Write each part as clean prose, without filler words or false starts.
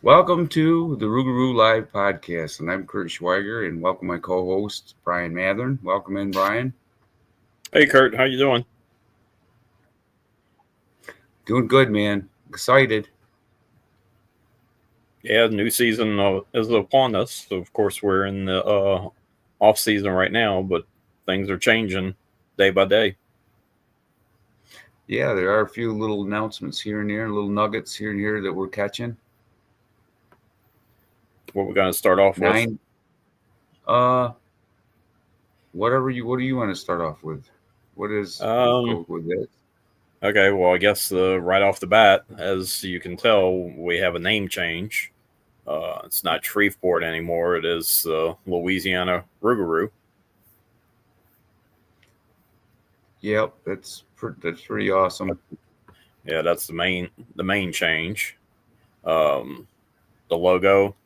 Welcome to the Rouxaroux Live Podcast, and I'm Curt Schweiger, and welcome my co-host Brian Mathern. Welcome in, Brian. Hey Curt, how you doing? Doing good, man. Excited. Yeah, the new season is upon us. So of course, we're in the off season right now, but things are changing day by day. Yeah, there are a few little announcements here and there, little nuggets here and here that we're catching. What we're going to start off with? Nine. Uh, What do you want to start off with? We'll Um, go with it. okay, well, I guess right off the bat, as you can tell, we have a name change. It's not Shreveport anymore. It is Louisiana Rouxgaroux. Yep, that's pretty awesome. Yeah, that's the main change. Um, the logo,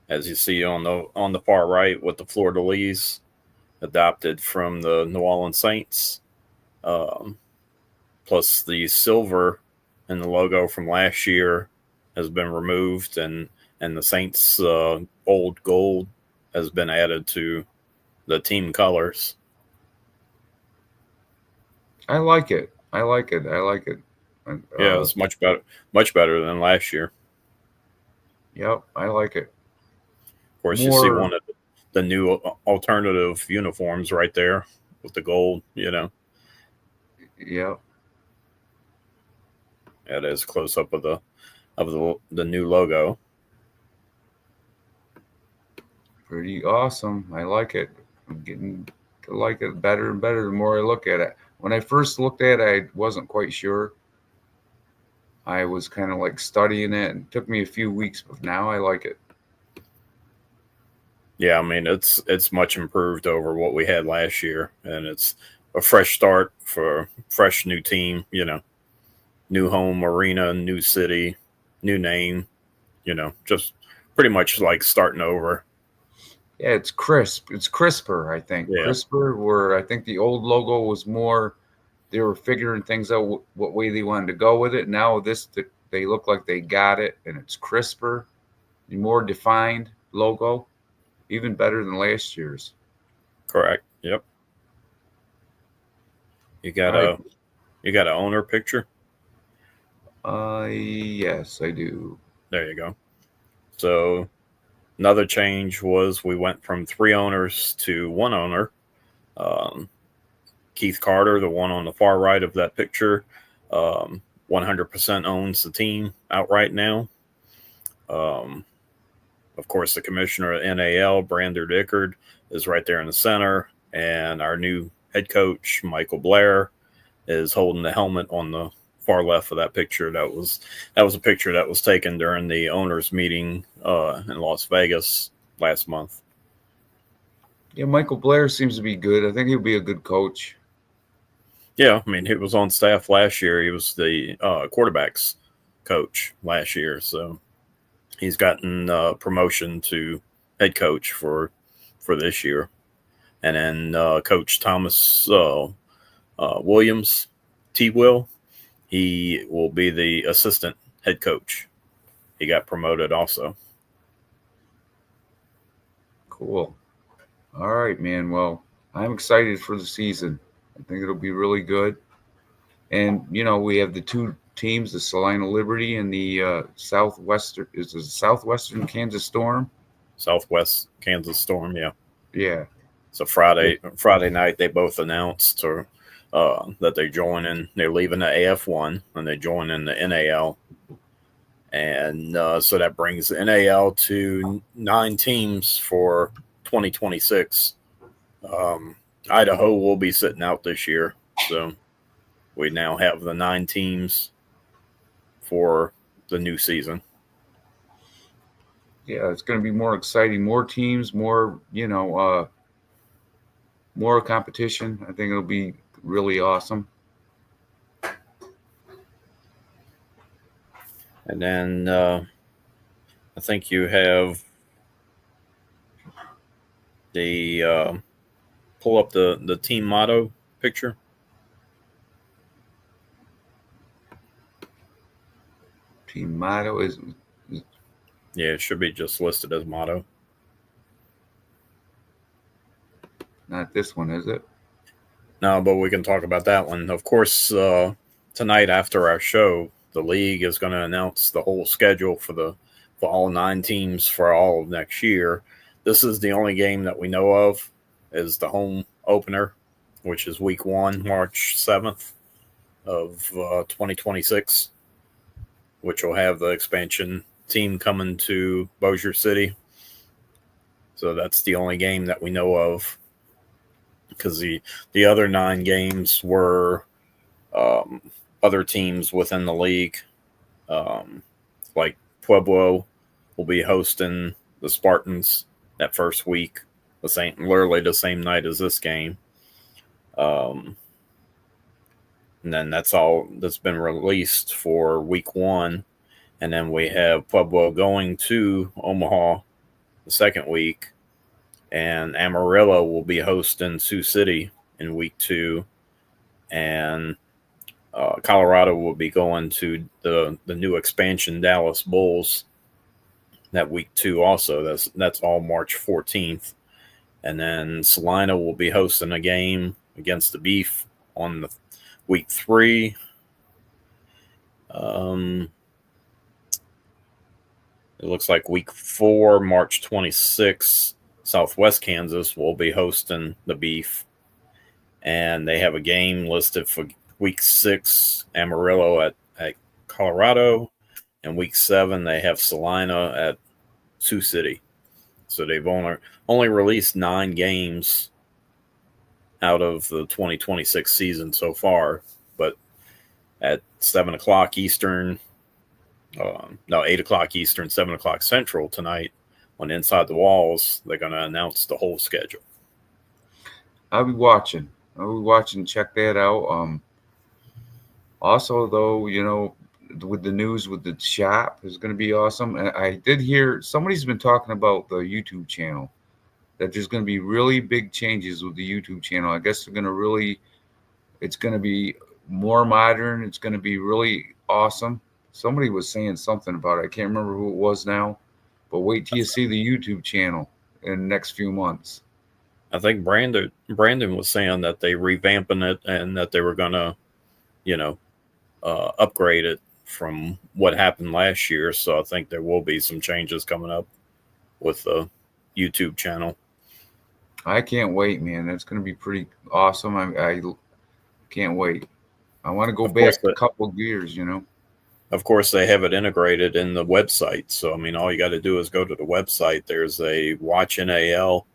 as you see on the far right, with the fleur de lis adopted from the New Orleans Saints, um, plus the silver in the logo from last year has been removed, and the Saints old gold has been added to the team colors. I like it. I like it. I like it. Yeah, it's much better than last year. Yep, I like it. Of course, you see More. one of the new alternative uniforms right there with the gold. Yep. It is close up of the new logo. Pretty awesome. I like it. I'm getting to like it better and better the more I look at it. When I first looked at it, I wasn't quite sure. I was kind of like studying it, and it took me a few weeks, but now I like it. Yeah, I mean it's much improved over what we had last year, and it's a fresh start for a fresh new team. New home arena, new city, new name. Just pretty much like starting over. Yeah, it's crisp. It's crisper, I think. Yeah, Crisper, where I think the old logo was more, they were figuring things out what way they wanted to go with it. Now they look like they got it, and it's crisper, more defined logo, even better than last year's. correct. Yep. You got All right. a you got a owner picture. Yes, I do. There you go. So another change was we went from three owners to one owner. Um, Keith Carter, the one on the far right of that picture, 100% owns the team outright now. Um, of course, the commissioner of NAL, Brander Dickard, is right there in the center, and our new head coach, Michael Blair, is holding the helmet on the far left of that picture. That was a picture that was taken during the owners' meeting in Las Vegas last month. Yeah, Michael Blair seems to be good. I think he'll be a good coach. Yeah, I mean, he was on staff last year. He was the quarterbacks coach last year, so he's gotten promotion to head coach for this year. And then Coach Thomas Williams, T. Will, he will be the assistant head coach. He got promoted also. Cool. All right, man. Well, I'm excited for the season. I think it'll be really good. And we have the two teams, the Salina Liberty and the Southwestern Kansas Storm. Southwest Kansas Storm, yeah. Yeah. So Friday night they both announced that they're joining. They're leaving the AF1 and they join in the NAL, and so that brings the NAL to 9 teams for 2026. Idaho will be sitting out this year, so we now have the 9 teams for the new season. Yeah, it's going to be more exciting, more teams, more competition. I think it'll be really awesome. And then I think you have the pull up the team motto picture. Team motto is Yeah, it should be just listed as motto. Not this one, is it? No, but we can talk about that one. Of course, tonight after our show, the league is going to announce the whole schedule for all 9 teams for all of next year. This is the only game that we know of is the home opener, which is week 1, March 7th of 2026, which will have the expansion team coming to Bossier City. So that's the only game that we know of, because the other 9 games were other teams within the league. Like Pueblo will be hosting the Spartans that first week, literally the same night as this game. And then that's all that's been released for week 1. And then we have Pueblo going to Omaha the second week, and Amarillo will be hosting Sioux City in week 2, and Colorado will be going to the new expansion Dallas Bulls that week 2 also. That's all March 14th. And then Salina will be hosting a game against the Beef on the week 3. It looks like week 4, March 26th, Southwest Kansas will be hosting the Beef. And they have a game listed for week 6, Amarillo at Colorado. And week 7, they have Salina at Sioux City. So they've only released 9 games out of the 2026 season so far. But at 7 o'clock Eastern, 8 o'clock Eastern, 7 o'clock Central tonight on Inside the Walls, they're going to announce the whole schedule. I'll be watching. Check that out. Also, though, with the news with the shop is going to be awesome. And I did hear somebody's been talking about the YouTube channel, that there's going to be really big changes with the YouTube channel. I guess it's going to be more modern. It's going to be really awesome. Somebody was saying something about it. I can't remember who it was now, but wait till you see the YouTube channel in the next few months. I think Brandon was saying that they revamping it and that they were going to, upgrade it from what happened last year. So I think there will be some changes coming up with the YouTube channel. I can't wait, man. That's going to be pretty awesome. I can't wait. I want to go back a couple of years, Of course, they have it integrated in the website. So, I mean, all you got to do is go to the website. There's a Watch NAL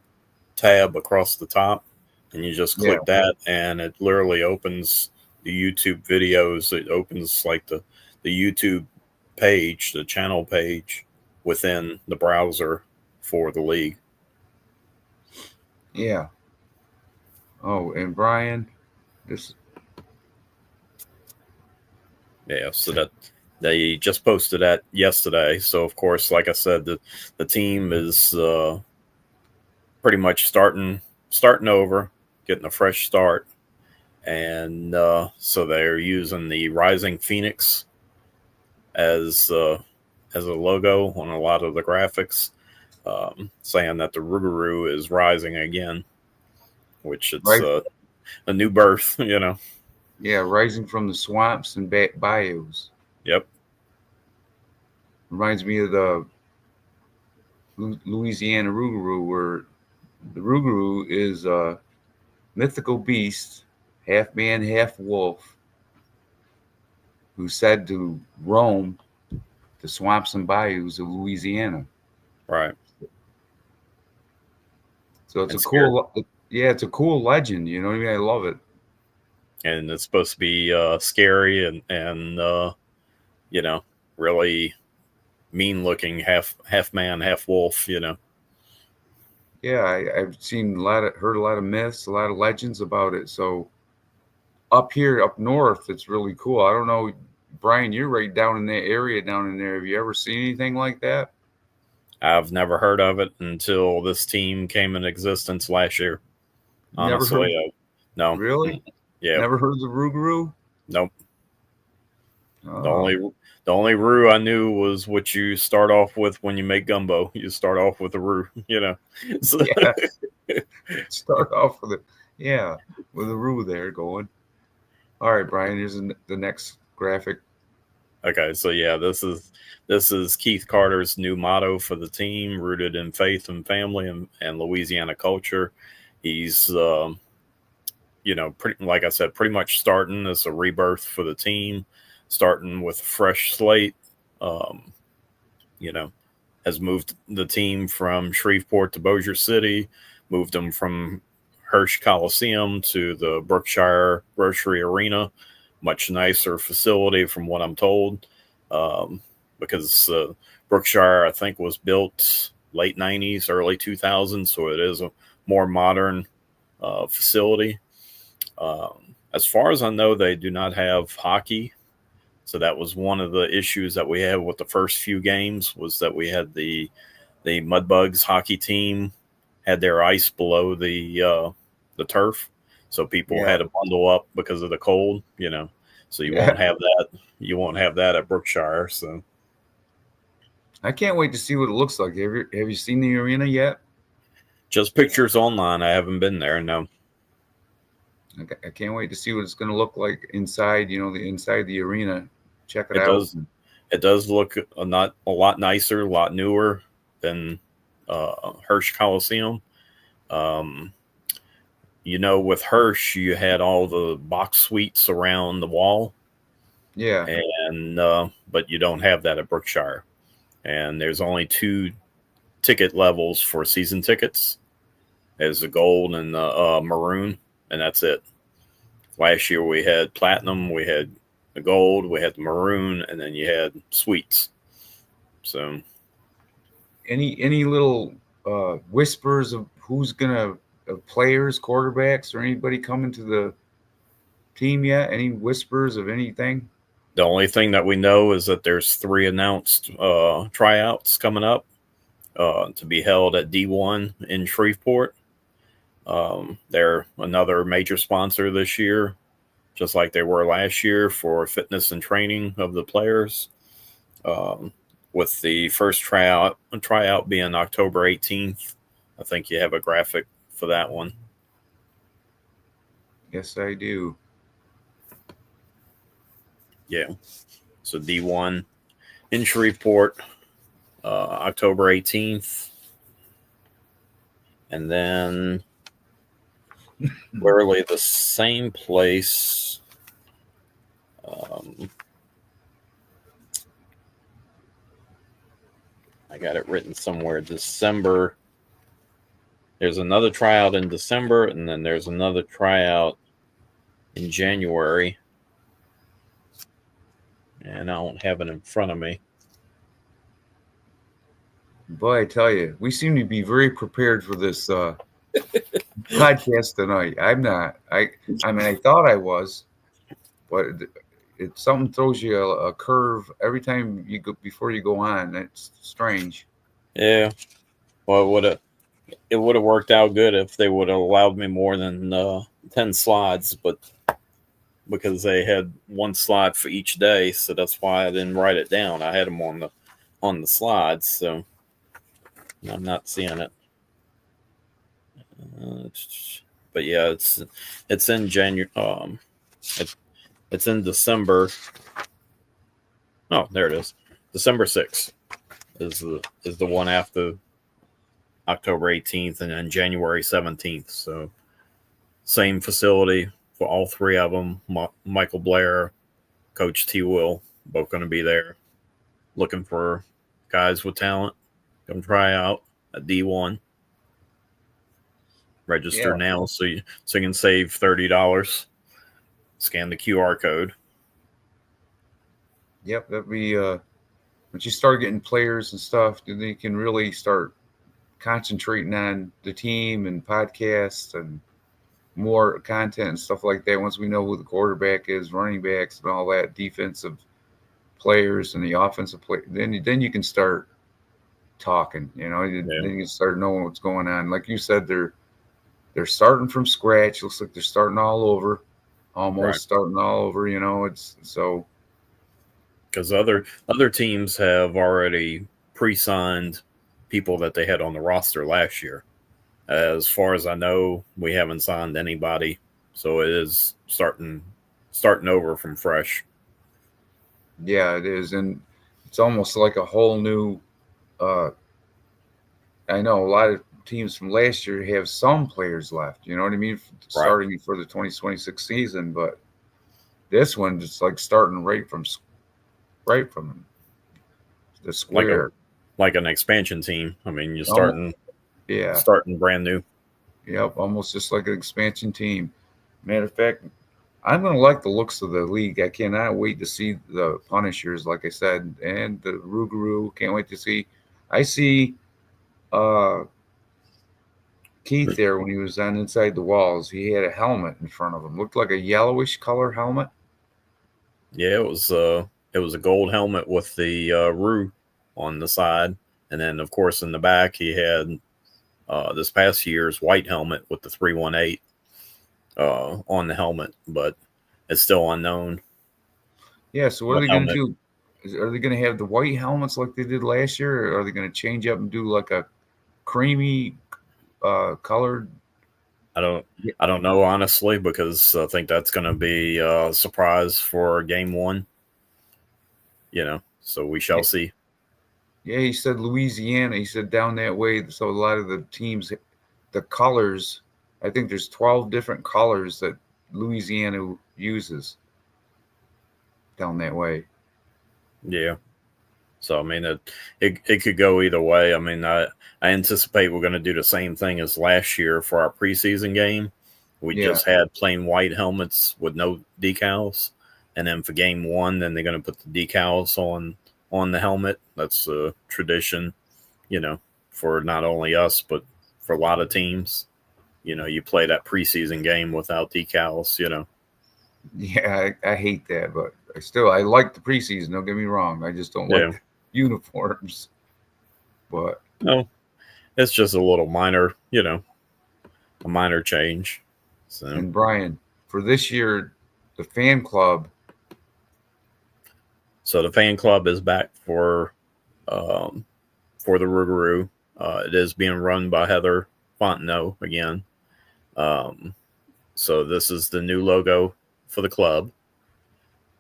tab across the top, and you just click that, and it literally opens the YouTube videos. It opens like the YouTube page, the channel page within the browser for the league. Yeah. Oh, and Brian, this. Yeah, so that they just posted that yesterday. So of course, like I said, the team is pretty much starting over, getting a fresh start, and so they're using the Rising Phoenix as a logo on a lot of the graphics, saying that the Rouxaroux is rising again, which it's a new birth, Yeah, rising from the swamps and bayous. Yep. Reminds me of the Louisiana Rouxgaroux, where the Rouxgaroux is a mythical beast, half man, half wolf, who's said to roam the swamps and bayous of Louisiana. Right. So it's it's a cool legend. You know what I mean? I love it. And it's supposed to be scary and really mean looking, half man, half wolf. Yeah, I've heard a lot of myths, a lot of legends about it. So up north, it's really cool. I don't know, Brian, you're right down in that area down in there. Have you ever seen anything like that? I've never heard of it until this team came in existence last year. Honestly, never heard? No. Really? Yeah. Never heard of the Rouxgaroux? Nope. The Oh, only roux I knew was what you start off with when you make gumbo. You start off with a roux, you know. So, yeah. Start off with it. Yeah, with a roux there going. All right, Brian. Here's the next graphic. okay, so yeah, this is Keith Carter's new motto for the team, rooted in faith and family and Louisiana culture. He's pretty, like I said, pretty much starting as a rebirth for the team, starting with a fresh slate. Um, you know, has moved the team from Shreveport to Bossier City, moved them from Hirsch Coliseum to the Brookshire Grocery Arena, much nicer facility from what I'm told, um, because Brookshire, I think, was built late 90s, early 2000s, so it is a more modern facility. As far as I know, they do not have hockey. So that was one of the issues that we had with the first few games was that we had the Mudbugs hockey team had their ice below the turf, so people Yeah, had to bundle up because of the cold. So you yeah. won't have that. You won't have that at Brookshire. So I can't wait to see what it looks like. Have you seen the arena yet? just pictures online. I haven't been there. No, I can't wait to see what it's going to look like inside. The inside the arena. Check it it out. does. It does look not a lot nicer, a lot newer than Hirsch Coliseum. Um, with Hirsch, you had all the box suites around the wall, Yeah, and but you don't have that at Brookshire. And there's only two ticket levels for season tickets. There's the gold and the maroon, and that's it. Last year we had platinum, we had the gold, we had the maroon, and then you had suites. So any little whispers of who's gonna players, quarterbacks, or anybody coming to the team yet? Any whispers of anything? the only thing that we know is that there's three announced tryouts coming up to be held at D1 in Shreveport. They're another major sponsor this year, just like they were last year for fitness and training of the players. Um, with the first tryout being October 18th. I think you have a graphic for that one. Yes, I do. Yeah. So D1 in Shreveport, October 18th. And then literally the same place. I got it written somewhere. December. There's another tryout in December, and then there's another tryout in January. And I don't have it in front of me. Boy, I tell you, we seem to be very prepared for this podcast tonight. I'm not. I mean, I thought I was, but something throws you a curve every time you go before you go on. It's strange. Yeah. Well, it would have worked out good if they would have allowed me more than 10 slides, but because they had one slide for each day, so that's why I didn't write it down. I had them on the slides, so I'm not seeing it. Uh, but yeah, it's in January. It's in December. Oh, there it is. December 6th is the one after October 18th, and then January 17th. So same facility for all three of them. Michael Blair, Coach T. Will, both going to be there, looking for guys with talent. Come try out at D1. Register Yeah. now so you can save $30. Scan the QR code. Yep. That'd be once you start getting players and stuff, then you can really start concentrating on the team and podcasts and more content and stuff like that. Once we know who the quarterback is, running backs, and all that, defensive players and the offensive play, then you can start talking. Yeah, Then you can start knowing what's going on. Like you said, they're starting from scratch. Looks like they're starting all over, right. almost starting all over. It's so. because other teams have already pre-signed people that they had on the roster last year. As far as I know, we haven't signed anybody, so it is starting over from fresh. Yeah, it is, and it's almost like a whole new. Uh, I know a lot of teams from last year have some players left. You know what I mean? Right. Starting for the 2026 season, but this one just like starting right from the Like a square. like an expansion team. I mean, you're Almost, starting yeah, starting brand new. yep, almost just like an expansion team. Matter of fact, I'm gonna like the looks of the league. I cannot wait to see the Punishers, like I said, and the Rouxaroux. Can't wait to see. I see uh Keith there when he was on Inside the Walls. He had a helmet in front of him. Looked like a yellowish color helmet. Yeah, it was a gold helmet with the Rue on the side, and then of course in the back he had this past year's white helmet with the 318 on the helmet, but it's still unknown Yeah. So what are what they gonna helmet. do? Are they gonna have the white helmets like they did last year, or are they gonna change up and do like a creamy colored? I don't Yeah, I don't know honestly because I think that's going to be a surprise for game one. So we shall see. yeah. He said Louisiana. He said down that way. So a lot of the teams, the colors. I think there's 12 different colors that Louisiana uses down that way. Yeah. So I mean, it could go either way. I mean, I anticipate we're going to do the same thing as last year for our preseason game. We Yeah, just had plain white helmets with no decals, and then for game one, then they're going to put the decals on the helmet. That's a tradition, for not only us but for a lot of teams. You play that preseason game without decals. yeah. I hate that, but I like the preseason. Don't get me wrong. I just don't like Yeah. the uniforms. But No, it's just a little minor, a minor change. So. and Brian, for this year, the fan club. So the fan club is back um, for the Rougarou. It is being run by Heather Fontenot again. Um, so this is the new logo for the club,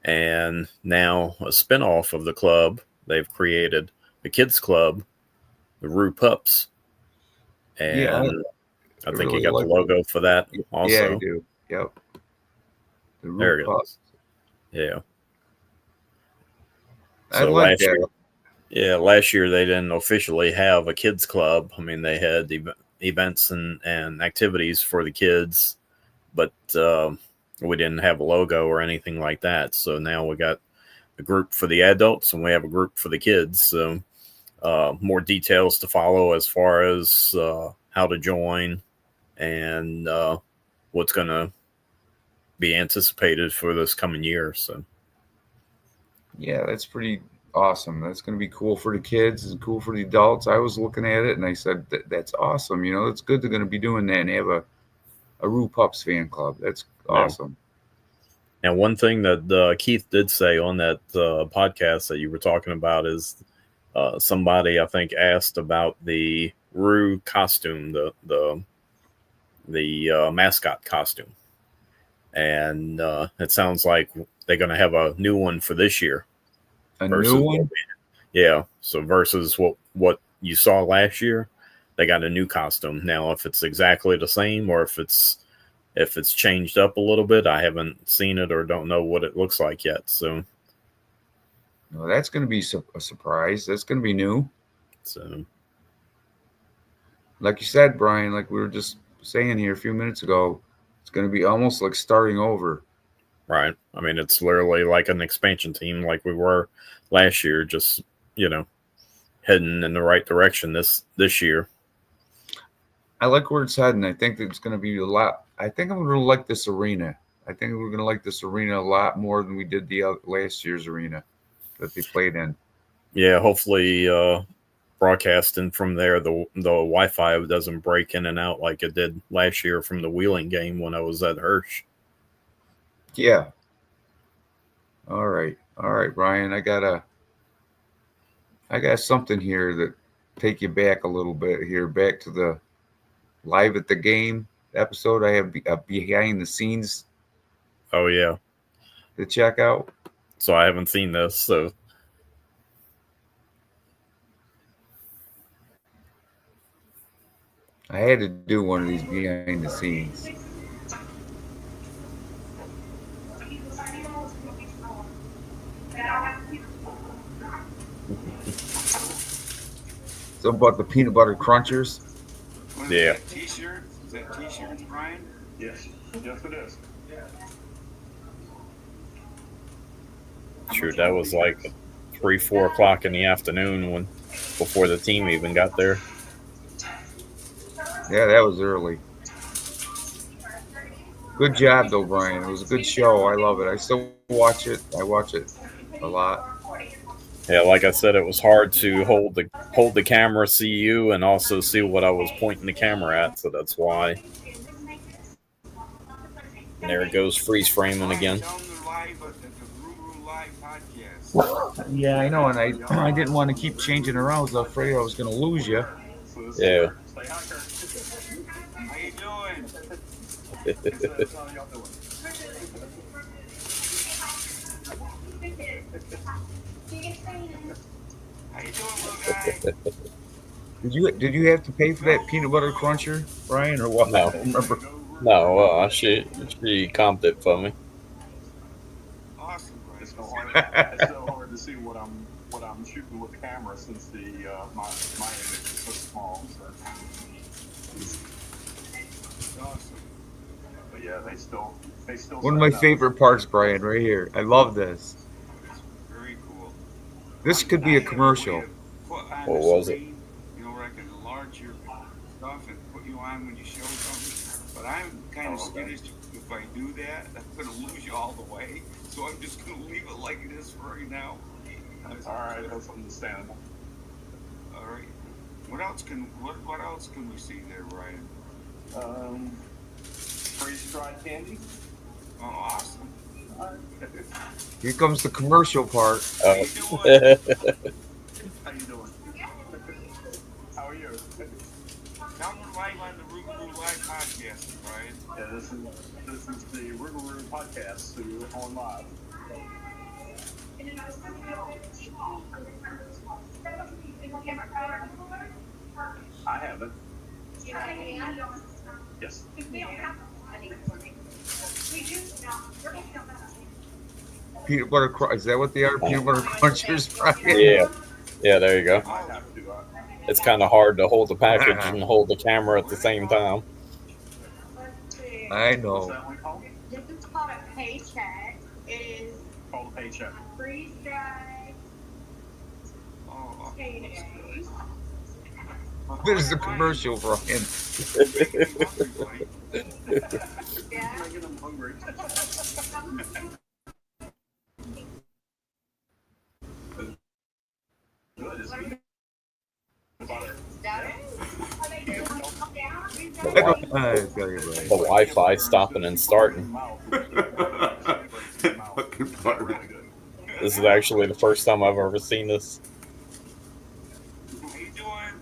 and now a spinoff of the club. They've created a kids club, the Roux Pups, Yeah, and I I think you really got the like. logo for that Yeah, I also. do. Yep, the root There it pup. is. Yeah. I So like that. last year they didn't officially have a kids club. I mean, they had events and activities for the kids, but we didn't have a logo or anything like that. So now we got a group for the adults and we have a group for the kids. So more details to follow as far as how to join and what's going to be anticipated for this coming year. So Yeah, that's pretty awesome. That's going to be cool for the kids and cool for the adults. I was looking at it and I said, that's awesome. You know, it's good they're going to be doing that and have a Roo Pups fan club. That's yeah. awesome. And one thing that Keith did say on that podcast that you were talking about is somebody I think asked about the Rue costume, the mascot costume, and it sounds like they're going to have a new one for this year A new versus one? yeah. So versus what you saw last year, they got a new costume now. If it's exactly the same or if it's changed up a little bit, I haven't seen it or don't know what it looks like yet. So No, that's going to be a surprise. That's going to be new. so Like you said, Brian, like we were just saying here a few minutes ago, it's going to be almost like starting over. right. I mean, it's literally like an expansion team, like we were last year. Just heading in the right direction this year. I like where it's heading. I think it's going to be a lot. I think I'm going to like this arena. I think we're going to like this arena a lot more than we did the last year's arena that they played in. Yeah, hopefully broadcasting from there, the Wi-Fi doesn't break in and out like it did last year from the Wheeling game when I was at Hirsch. Yeah. All right. All right, Brian, I got something here that take you back a little bit here, back to the live at the game episode. I have a behind the scenes Oh yeah. to check out. So I haven't seen this. So I had to do one of these behind the scenes. So about the peanut butter crunchers. What is yeah. that, T-shirts? Is that T-shirts, Brian? Yes, yes, it is. Shoot, that was like 3, 4 o'clock in the afternoon when before the team even got there. Yeah, that was early. Good job though, Brian. It was a good show. I love it. I still watch it. I watch it a lot. Yeah, like I said, it was hard to hold the camera, see you, and also see what I was pointing the camera at. So that's why. And there it goes, freeze framing again. Tell them they're live at the ROUXGAROUX Live podcast. Yeah, I know, and I didn't want to keep changing around. I was afraid I was going to lose you. Yeah. Say hi, Curt. How you doing? How y'all doing? How you doing, little guy? Did you have to pay for that peanut butter cruncher, Brian, or what? No. I don't remember. No, she comped it for me. Awesome, Brian. It's so hard to see what I'm shooting with the camera since the my image is so small. So. Awesome. But yeah, they still. One of my favorite parts, Brian, right here. I love this. Very cool. This could be a commercial. What was it? You know, where I can enlarge your stuff and put you on when you show something. But I'm kind of skittish. If I do that, I'm going to lose you all the way. So I'm just going to leave it like it is for right now. All right, that's understandable. All right. What else can we see there, Brian? Freeze dried candy. Oh, awesome. Here comes the commercial part. How you doing? How you doing? How are you? Now we're live on the ROUXGAROUX Live podcast, Brian. Yeah, this is the ROUXGAROUX podcast, so you're on live. I haven't. Yes. Peanut butter crunch. Is that what they are? Peanut butter crunchers, Brian? Yeah, there you go. I have to. It's kind of hard to hold the package and hold the camera at the same time. I What's know. that one called? This is called a paycheck. It is Called a paycheck. freeze dried Oh, potatoes. There's the commercial, Brian. Yeah. Making them hungry. Good, isn't it? That It's gotta get right. The Wi-Fi stopping and starting. Fucking butter. This is actually the first time I've ever seen this. how you doing?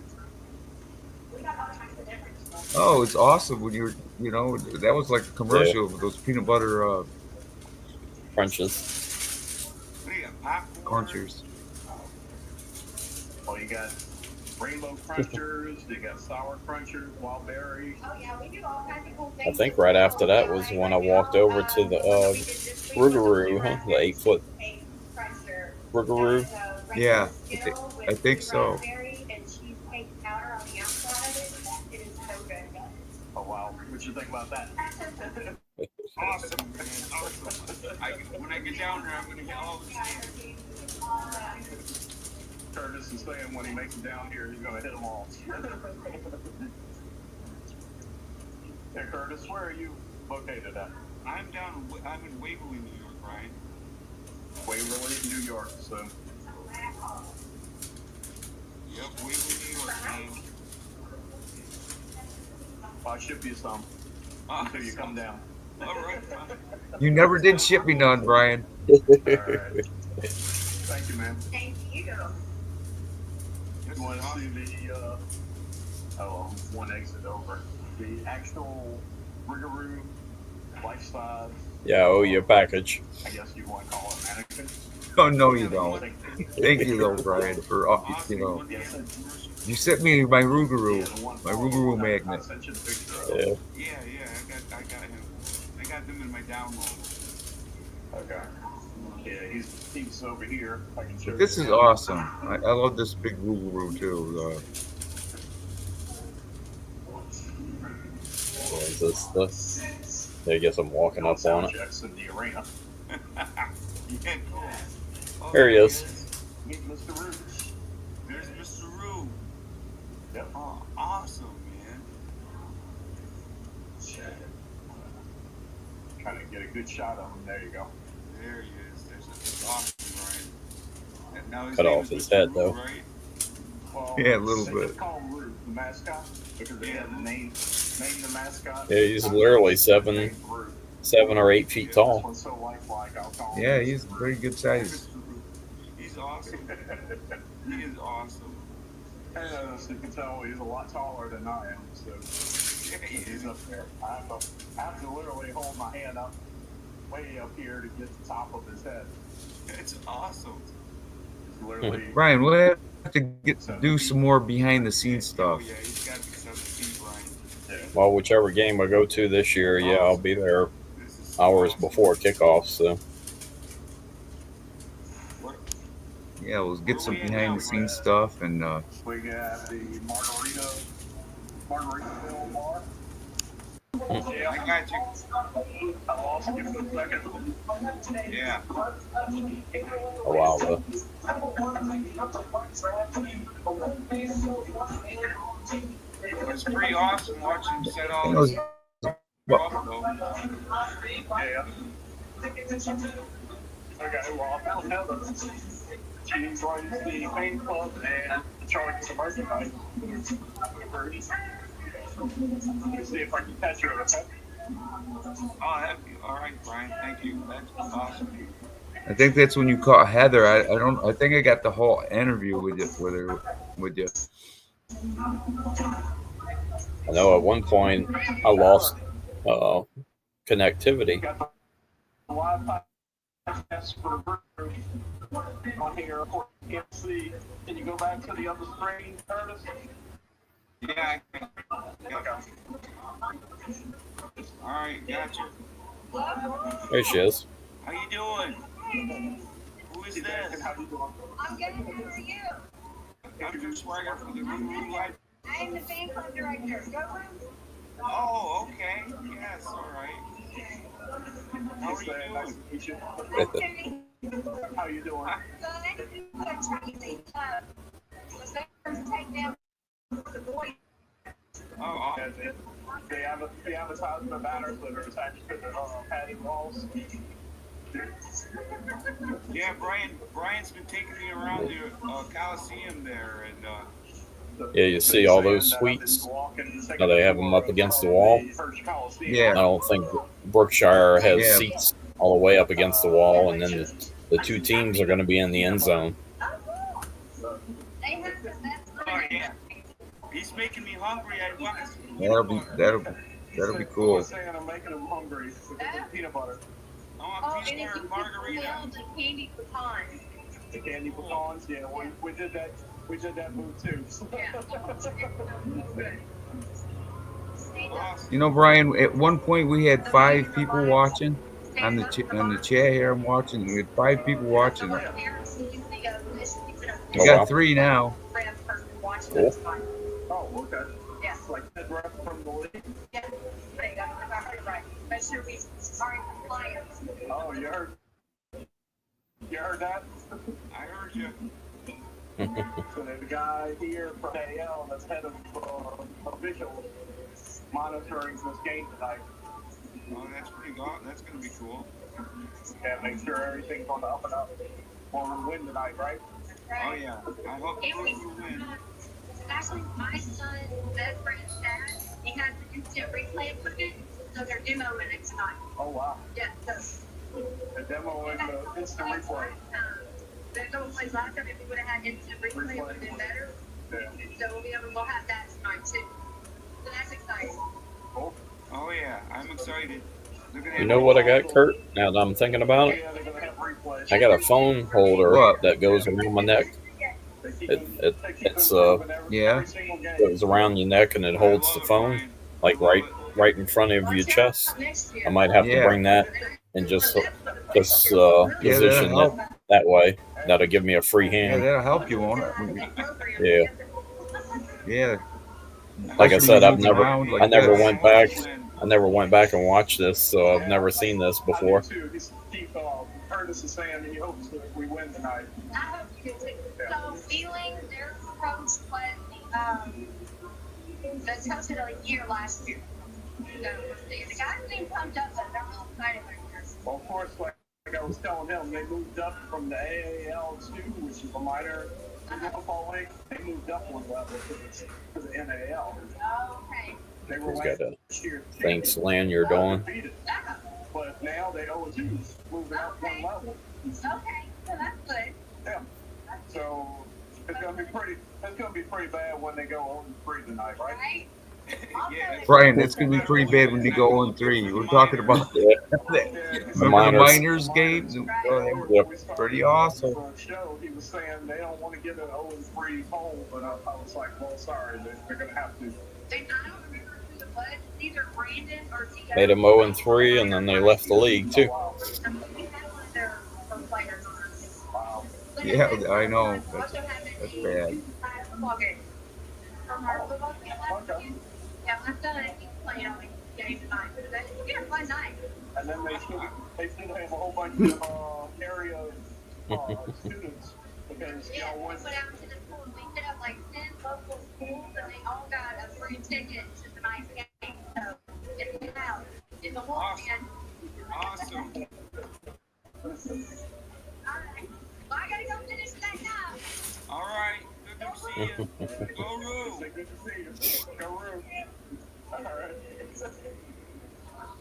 Oh, it's awesome when that was like a commercial with those peanut butter Crunches. What do you got, popcorn? crunchers. Well, you got rainbow crunchers, you got sour crunchers, wild berry. Oh yeah, we do all kinds of cool I things. think right after that was when I walked over to the ROUXGAROUX, huh? The 8-foot ROUXGAROUX. Yeah, I think so. Oh wow, what you think about that? Awesome, man. Awesome. When I get down there, I'm going to get all the things. Curtis is saying when he makes it down here, he's gonna hit them all. Hey Curtis, where are you located at? I'm in Waverly, New York, Brian. Waverly, New York. So Yep, Waverly, New York, man. I'll ship you some until you come down. All right. You never did ship me none, Brian. All right. Thank you, man. Thank you. You want to see the, one exit over. The actual Rouxaroux life-size. Yeah, I owe you a package. I guess you want to call it mannequin. Oh no, you don't. Thank you though, Brian, for Awesome. you know. Yes, You sent me my Rouxaroux, Yeah, the one my follower Rouxaroux I magnet. sent you the picture of. Yeah. yeah, I got him. I got them in my download. Okay. Yeah, he's over here. I can show This you. is awesome. I love this big Rouxaroux too. Is this the? I guess I'm walking up on it. Checks in the arena. Yeah, cool. Oh, There he is. Meet Mr. Roux. There's Mr. Roux. Yep. Oh, awesome, man. Trying to get a good shot of him. There you go. There he is. There's awesome, Brian. And now his Cut name off is his Mr. head, Roux, though. right? Well, Yeah, a little they bit. just call him Roux, the mascot, because they had to name the mascot. Yeah, he's literally 7 or 8 feet This tall. one's so lifelike, I'll call him Yeah, Mr. he's Roux. pretty good size. Mr. Roux. He's awesome. He is awesome. And as you can tell, he's a lot taller than I am, so Yeah, he he's is. up there. I have to literally hold my hand up, way up here to get the top of his head. It's awesome. It's literally. Brian, we'll have to do some more behind the scenes Oh, stuff. yeah, he's got to be 17, Brian. Yeah. Well, whichever game I go to this year, yeah, I'll be there This is so hours awesome. before kickoff. So What? Yeah, we'll get some behind the scenes stuff and We got the Margaritaville bar. Yeah, I got you. I lost you for a second. Yeah. a while though. It was pretty awesome watching him set all you know, this up, though. Yeah. Okay, well, I found Heather. She runs the pain club and charges the merchandise. Let me see if I can catch her. Okay? Oh, that'd be all right, Brian. Thank you. That's awesome. I think that's when you caught Heather. I think I got the whole interview with you. I know at one point I lost connectivity. Got the Wi-Fi test for on here. Of course, you can't see. Can you go back to the other screen, Curtis? Yeah. All right, gotcha. There she is. How you doing? Who is this? How you doing? I'm good. How are you? I'm your swagger for the Rouxaroux Life. I am the fan club director. Go room. Oh, okay. Yes, all right. How are you Nice doing? to meet you. Okay. How you doing? Good. What's crazy? Was that first take down the boy? Oh, awesome. They have the advertisement banners that are attached to the padded walls. Yeah, Brian's been taking me around the Coliseum there, and Yeah, you see all those suites. Now they have them up against the wall. Yeah. I don't think Brookshire has Yeah. seats all the way up against the wall, and then the 2 teams are going to be in the end zone. Oh, cool. They have the best. oh yeah, he's making me hungry. I want to. That'll be cool. I'm saying I'm making them hungry because of peanut butter. I Oh, want and peanut if butter you margarita. could build a candy pecan. The candy pecans, yeah, we did that. We did that move too. Yeah. Awesome. You know, Brian, at one point we had 5 people watching on the chat here. I'm watching. We had 5 people watching. Oh, We got wow. 3 now. Cool. Oh, okay. Yeah. Like that rep from the league. Yeah. Right, that's right. Make sure we are in compliance. Oh, you heard that? I heard you. So there's a guy here from AL that's head of officials monitoring this game tonight. Oh, that's pretty good. That's gonna be cool. And make sure everything's on the up and up. Or we win tonight, right? Oh yeah. I hope And we, you win. actually, my son's best friend's dad, he has the instant replay equipment, so they're demoing it tonight. Oh wow. Yeah, so. The demo and the instant replay. know it plays last time. If we would have had instant replay, it would have been better. Yeah. So we'll have that tonight too. So that's exciting. Cool. Oh yeah, I'm excited. They're gonna You know what I got, Kurt? Now that I'm thinking about it, Yeah, they're gonna have replays. I got a phone holder What? that goes around my neck. It's Yeah. goes around your neck and it holds the phone like right in front of your chest. I might have to Yeah. bring that and just Yeah, position that'll it that way. That'll give me a free Yeah, hand. that'll help you, won't it? Yeah. Yeah. Like I said, Especially moving around I like never this. went back. I never went back and watched this, so I've never seen this before. I do too. Keith Curtis is saying he hopes that we win tonight. I hope you do too. So, feeling their approach was the coach of the year last year. So, the guys being pumped up, but they're real excited right here. Well, of course, like I was telling him, they moved up from the AAL2, which is a minor football league. They moved up one level to the NAL. Okay. They were Who's got a last year. thanks, Lan, you're doing? But now they 0-2, moving up one level. Okay, so that's good. Yeah. So it's gonna be pretty bad when they go 0-3 tonight, right? Right? Yeah. Brian, it's gonna be pretty bad when you go 0-3. We're talking about remember the minors games? Oh, they were Yep. pretty awesome. Show, he was saying they don't want to get an 0-3 hole, but I was like, well, sorry, they're gonna have to. I don't remember who it was. Either Brandon or T.S.D.N. Made them 0-3, and then they left the league too. We had one of their players on our team. Wow. Yeah, I know. That's Also having bad. a football game. From our football team last weekend. Yeah, my son, he's playing on the game tonight. Yeah, fun night. And then they should have a whole bunch of area students because Yeah, we y'all went went. out to the pool. We hit up like 10 local schools, and they all got a free ticket to tonight's game. So, get it out. In the whole man. Awesome. All right. Well, I gotta go finish that now. All right. Good to see you. Go Roo. Say good to see you. Go Roo. All right.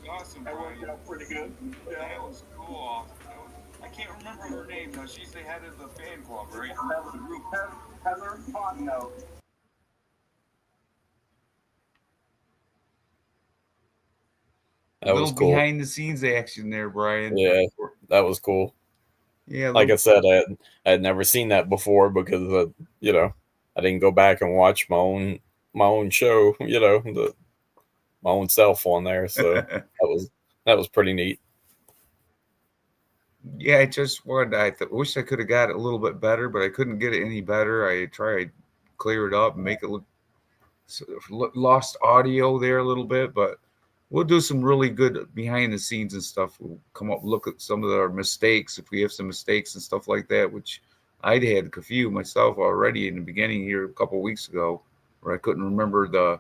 Awesome, That worked Brian. out pretty good. That was cool. I can't remember her name though. She's the head of the fan club, right? The group. Heather Fontenot. That was Little cool. behind the scenes action there, Brian. Yeah, that was cool. Yeah, Like I said, I had never seen that before because I didn't go back and watch my own show, my own self on there. So that was pretty neat. yeah, I just wanted. Wish I could have got it a little bit better, but I couldn't get it any better. I tried to clear it up and make it look lost audio there a little bit, but we'll do some really good behind the scenes and stuff. We'll come up, look at some of our mistakes if we have some mistakes and stuff like that, which I'd had a few myself already in the beginning here a couple of weeks ago, where I couldn't remember the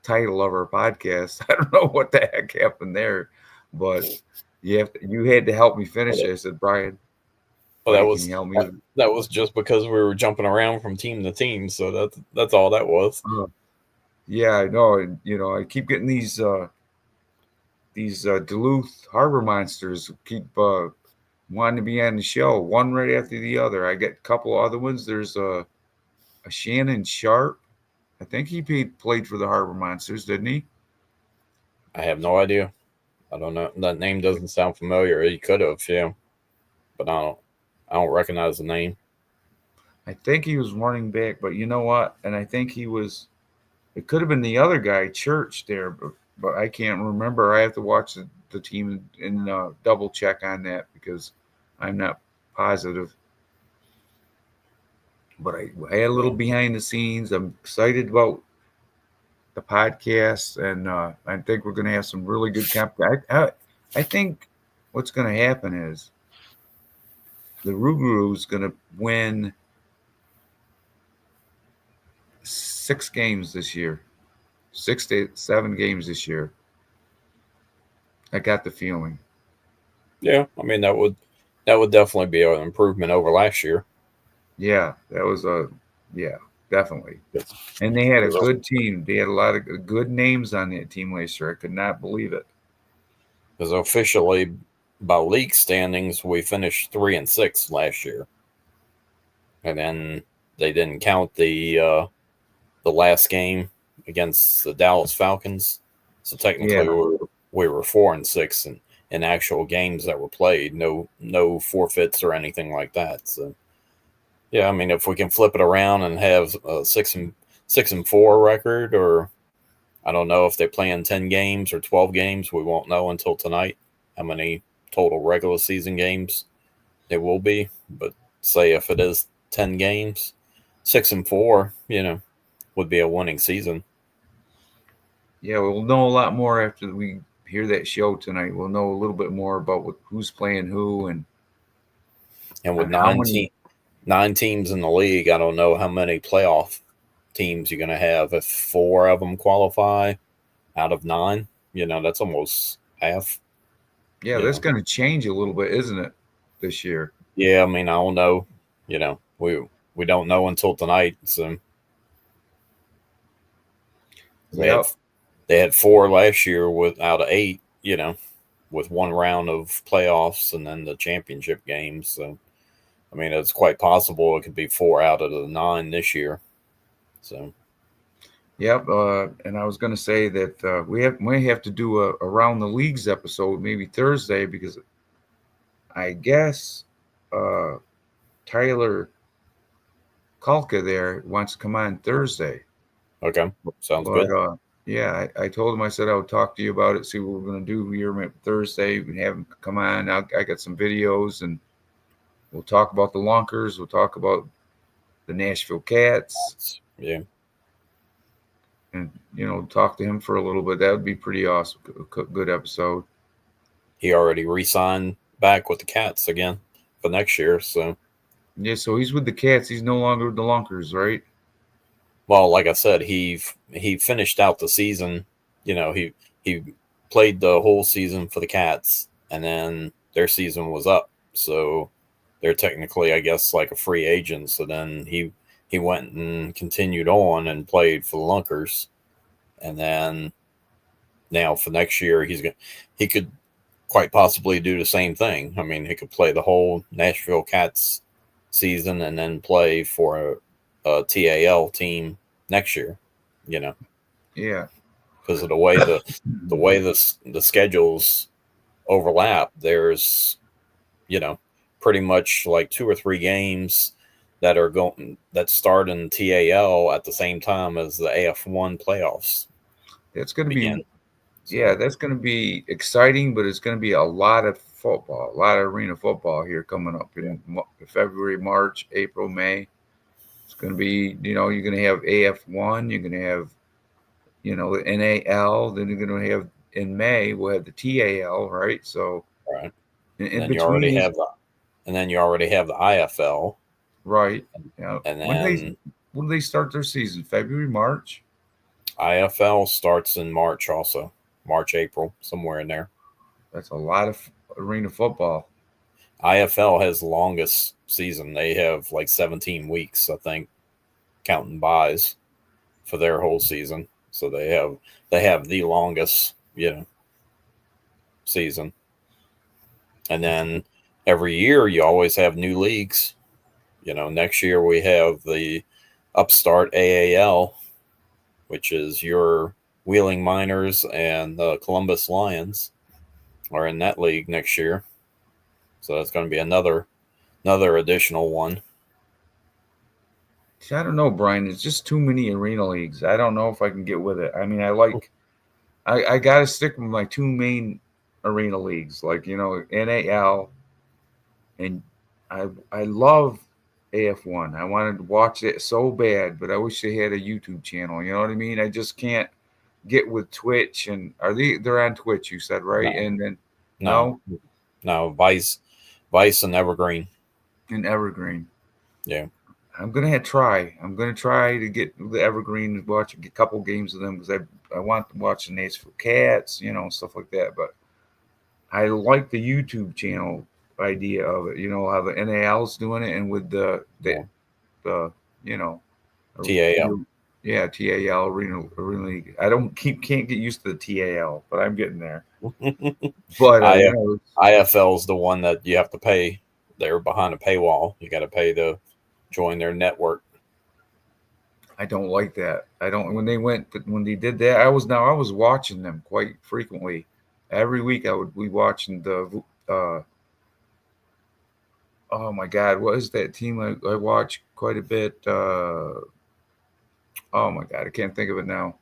title of our podcast. I don't know what the heck happened there, but you had to help me finish it. I said, Brian, Well, can you help me? that was just because we were jumping around from team to team. So that's all that was. Yeah, I know. And, I keep getting these Duluth Harbor Monsters keep wanting to be on the show, one right after the other. I get a couple other ones. There's a Shannon Sharp. I think he played for the Harbor Monsters, didn't he? I have no idea. I don't know. That name doesn't sound familiar. He could have, yeah, but I don't recognize the name. I think he was running back, but you know what? And I think it could have been the other guy, Church, there, but I can't remember. I have to watch the team and double check on that because I'm not positive. But I had a little behind the scenes. I'm excited about the podcast, and I think we're going to have some really good content. I think what's going to happen is the ROUXGAROUX is going to win 6 games this year, 6 to 7 games this year. I got the feeling. Yeah, I mean that would definitely be an improvement over last year. Yeah, that was definitely. And they had a good team. They had a lot of good names on that team last year. I could not believe it. Because officially, by league standings, we finished 3-6 last year. and then they didn't count the last game against the Dallas Falcons. So technically, Yeah. we were 4-6 in actual games that were played. No forfeits or anything like that. So yeah, I mean, if we can flip it around and have a 6-4 record, or I don't know if they play in 10 games or 12 games, we won't know until tonight how many total regular season games it will be. But say if it is 10 games, 6-4, would be a winning season. Yeah, we'll know a lot more after we hear that show tonight. We'll know a little bit more about who's playing who and with how many. 9 teams in the league, I don't know how many playoff teams you're going to have. If 4 of them qualify out of 9, that's almost half. Yeah, that's going to change a little bit, isn't it, this year? Yeah, I mean, I don't know. We don't know until tonight. So Yep. they had 4 last year out of 8. With 1 round of playoffs and then the championship games. So I mean, it's quite possible it could be 4 out of the 9 this year. So. Yep, and I was going to say that we may have to do a around the leagues episode maybe Thursday, because I guess Tyler Kalka there wants to come on Thursday. Okay, sounds good. Yeah, I told him, I said I would talk to you about it, see what we're going to do here Thursday. We have him come on. I got some videos, and we'll talk about the Lunkers. We'll talk about the Nashville Cats. Yeah. And, talk to him for a little bit. That would be pretty awesome. Good episode. He already re-signed back with the Cats again for next year. So. Yeah, so he's with the Cats. He's no longer with the Lunkers, right? Well, like I said, he finished out the season. He played the whole season for the Cats, and then their season was up. So they're technically, I guess, like a free agent. So then he went and continued on and played for the Lunkers. And then now for next year, he could quite possibly do the same thing. I mean, he could play the whole Nashville Cats season and then play for a TAL team next year, Yeah. Because of the way the schedules overlap, there's, pretty much like 2 or 3 games that start in TAL at the same time as the AF1 playoffs. That's going to be, that's going to be exciting, but it's going to be a lot of football, a lot of arena football here coming up in February, March, April, May. It's going to be, you're going to have AF1, you're going to have, the NAL, then you're going to have in May, we'll have the TAL, right? So, right. In then between, you already have the IFL. Right. Yeah. And then when do they start their season? February, March? IFL starts in March also. March, April, somewhere in there. That's a lot of arena football. IFL has the longest season. They have like 17 weeks, I think, counting buys for their whole season. So they have the longest, season. And then every year you always have new leagues. Next year we have the upstart AAL, which is your Wheeling Miners and the Columbus Lions are in that league next year. So that's going to be another additional one. I don't know, Brian. It's just too many arena leagues. I don't know if I can get with it. I mean, I got to stick with my 2 main arena leagues, like, NAL, and I love AF1. I wanted to watch it so bad, but I wish they had a YouTube channel. You know what I mean? I just can't get with Twitch. And they're on Twitch, you said, right? No. And then no, Vice and Evergreen. In Evergreen. Yeah. I'm gonna try to get the Evergreen and watch a couple games of them, because I want to watch the Nashville Cats, stuff like that. But I like the YouTube channel idea of it. How the NAL's doing it, and with the TAL. Yeah, TAL arena league. Can't get used to the TAL, but I'm getting there. But IFL is the one that you have to pay. They're behind a paywall. You got to pay the join their network. I don't like that. I don't when they did that. I was watching them quite frequently. Every week I would be watching the oh my God, what is that team I watch quite a bit? Oh my God, I can't think of it now.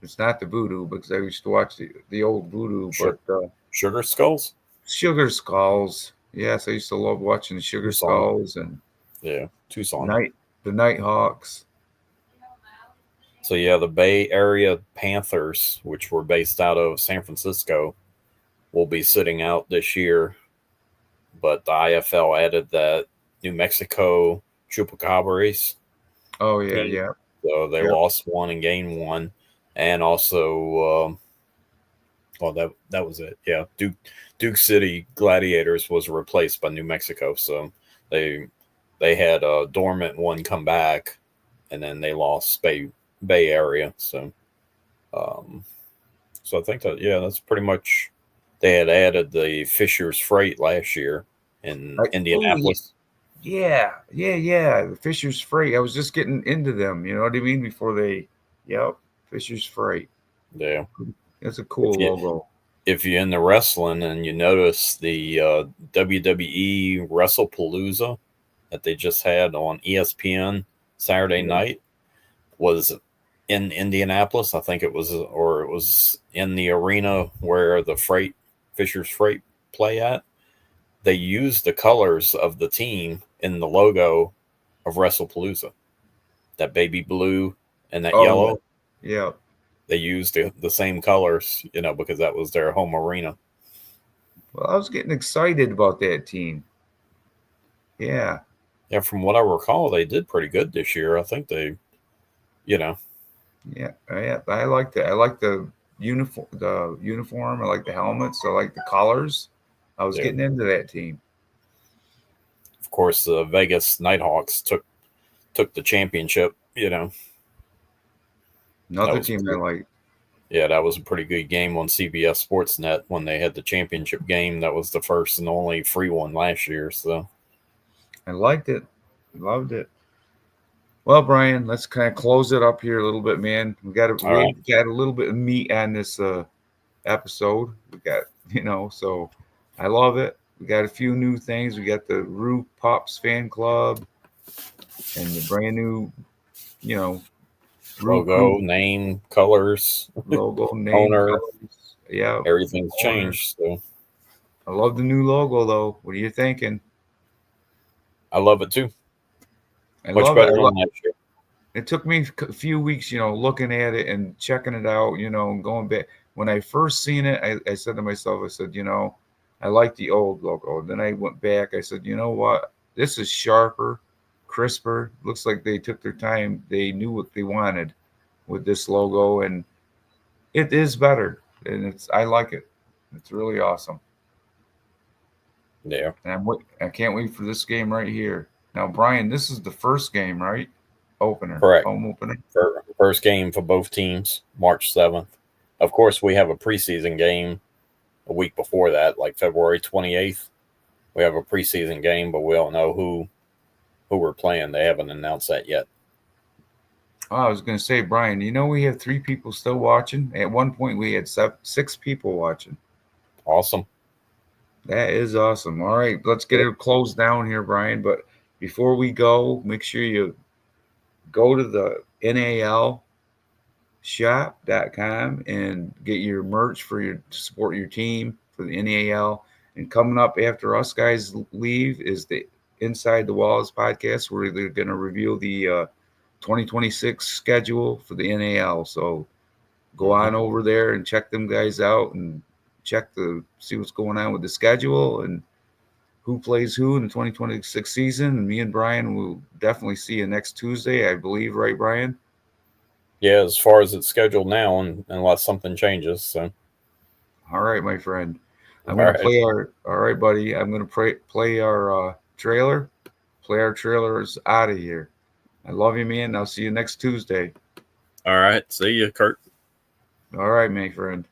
It's not the Voodoo because I used to watch the old Voodoo, but Sugar Skulls? Sugar Skulls. Yes, I used to love watching the Sugar Tucson. Skulls and Yeah, Tucson. the Nighthawks. So yeah, the Bay Area Panthers, which were based out of San Francisco, will be sitting out this year. But the IFL added that New Mexico Chupacabras Oh yeah, team. yeah. So they Yep. lost one and gained one. And also, well, that was it. Yeah, Duke City Gladiators was replaced by New Mexico. So they had a dormant one come back, and then they lost Bay Area. Um, so I think that that's pretty much. They had added the Fisher's Freight last year in Oh Indianapolis. yeah, yeah, yeah. The Fisher's Freight. I was just getting into them. You know what I mean? Before they, yep, Fisher's Freight. Yeah, That's a if cool you logo. if you're into wrestling and you notice the WWE WrestlePalooza that they just had on ESPN Saturday Yeah. night was in Indianapolis. I think it was in the arena where the Fisher's Freight play at. They used the colors of the team in the logo of WrestlePalooza. That baby blue and that Oh yeah, yellow. yeah. They used the same colors, because that was their home arena. Well, I was getting excited about that team. Yeah, Yeah, from what I recall, they did pretty good this year. I think they, you know, yeah, yeah. I like that. I like the uniform. I like the helmets. I like the colors. I was they, getting into that team. of course, the Vegas Nighthawks took the championship. That Another was team I like. that was a pretty good game on CBS Sportsnet when they had the championship game. That was the first and only free one last year. So I liked it. Loved it. Well, Brian, let's kind of close it up here a little bit, man. all right, We got a little bit of meat on this episode. We got so I love it. We got a few new things. We got the Roo Pops fan club and the brand new, you know, Roo logo, Crew name, colors, logo, name, owner, colors. Yeah, everything's owner. changed. So I love the new logo though. What are you thinking? I love it too. I Much love it. better than last year. It took me a few weeks, looking at it and checking it out, and going back. When I first seen it, I said to myself, I said, I like the old logo. Then I went back. I said, you know what? This is sharper, crisper. Looks like they took their time. They knew what they wanted with this logo, and it is better. And I like it. It's really awesome. Yeah. And I can't wait for this game right here. Now, Brian, this is the first game, right? Correct. Home opener. First game for both teams, March 7th. Of course, we have a preseason game a week before that, like February 28th. We have a preseason game, but we don't know who we're playing. They haven't announced that yet. Oh, I was going to say, Brian, we have 3 people still watching. At one point, we had 6 people watching. Awesome. That is awesome. All right, let's get it closed down here, Brian. But before we go, make sure you go to the NALshop.com and get your merch to support your team for the NAL. And coming up after us guys leave is the Inside the Walls podcast, where they're going to reveal the 2026 schedule for the NAL. So go on over there and check them guys out and see what's going on with the schedule and who plays who in the 2026 season. And me and Brian will definitely see you next Tuesday, I believe, right, Brian? Yeah, as far as it's scheduled now, unless something changes. So, all right, my friend. I'm all going to right. play all right, buddy. I'm going to play our trailer. Play our trailers out of here. I love you, man. I'll see you next Tuesday. All right. See you, Curt. All right, my friend.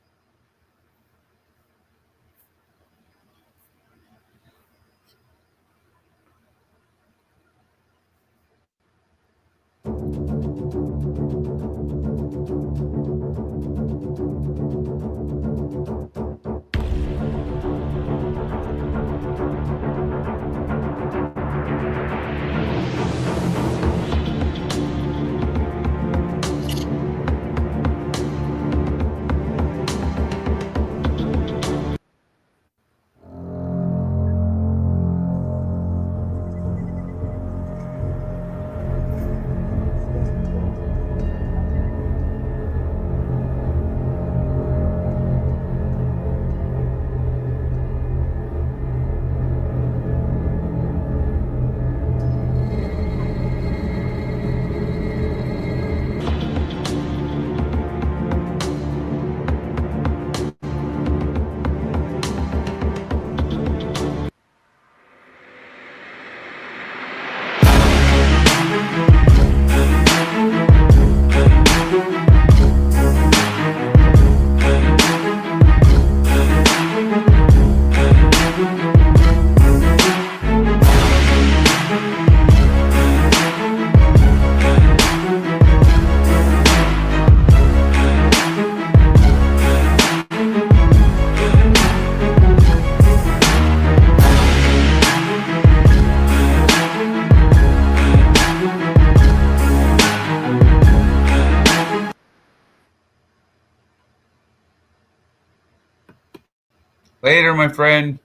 Later, my friend.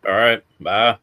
All right. Bye.